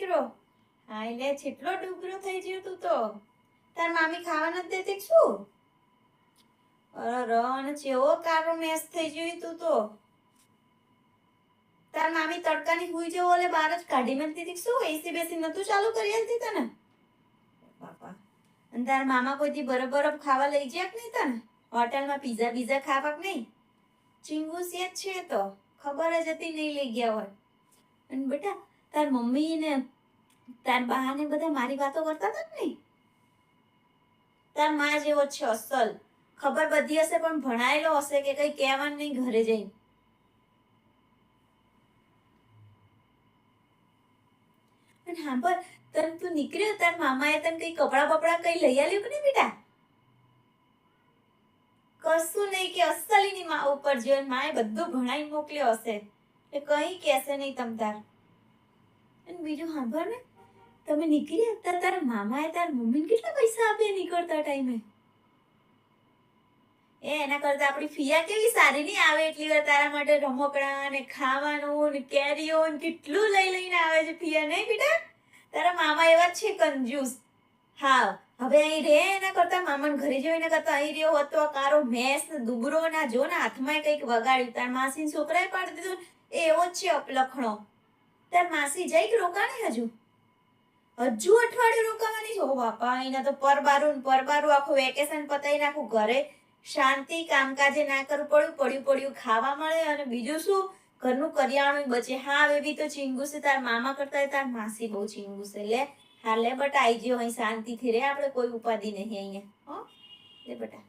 દીકરો. હા એટલે જેટલો ડુગરો થઈ ગયો તું તો. તાર મામી ખાવા નથી દેતી શું? અરે ચેવો કારો મેસ થઈ ગયો તું તો. તાર મામી તડકાની હુઈ જેવો ઓલે બહાર જ કાઢી નથી દીધી શું? એસી બેસી નતું ચાલુ કરી આલતી તને? બાપા. અને તાર મામા કોઈ દી બરફ ખાવા લઈ જાય કે નહીં તને? હોટલમાં પીઝા ખાવા કે નહીં? ચીંગુસી જ છે તો ખબર જ હતી નહીં લઈ ગયા હોય. અને બેટા તાર મમ્મી ને તાર બા ને બધા મારી વાતો કરતા હતા કે નહીં? તાર માં જેવો જ છે અસલ. ખબર બધી હશે પણ ભણાયેલો હશે કે કઈ કહેવાનું નહીં ઘરે જઈને. અને હા પર તને તું નીકળ્યો તાર મામાએ તને કઈ કપડા બપડા કઈ લઈ આલ્યું કે નહીં બેટા? કશું નહીં કે અસલીની માં ઉપર જીવન માએ બધું ભણાઈ મોકલ્યો હશે એટલે કઈ કહેશે નહીં તમ તાર. અને બીજું સાંભળ ને તમે નીકળ્યા હતા તારા મામાએ તાર મમ્મીને કેટલા પૈસા આપ્યા નીકળતા ટાઈમે? એના કરતા આપણી ફિયા કેવી સારી નહીં આવે એટલી વાર તારા માટે રમકડા ને ખાવાનું ને કેરીઓ ને કેટલું લઈ લઈને આવે છે ફિયા નહીં બેટા? તારા મામા એવા જ છે કંજૂસ. હા હવે અહીં રે એના કરતા મામાને ઘરે જો એના કરતા અહીં રહ્યો હોત તો આ કારો મેસ ને દુબરો ના જો ને હાથમાં કંઈક વગાડ્યું. તાર માસી છોકરાએ પાડી દીધું એ એવો જ છે અપલખણો. તાર માસી જઈ કે રોકાણી હજુ અઠવાડિયું રોકાવાની છો? બાપા એના તો પરબારું આખું વેકેશન પતાવી નાખું ઘરે શાંતિ કામકાજે ના કરવું પડ્યું ખાવા મળે અને બીજું શું ઘરનું કરિયાણું બચે. હા બેબી તો ચીંગુસે તાર મામા કરતા તાર માસી બહુ ચીંગુસે. લે હા લે બટા આઈ ગયો અહીં શાંતિથી રે આપણે કોઈ ઉપાધિ નહીં અહીંયા. હો લે બટા.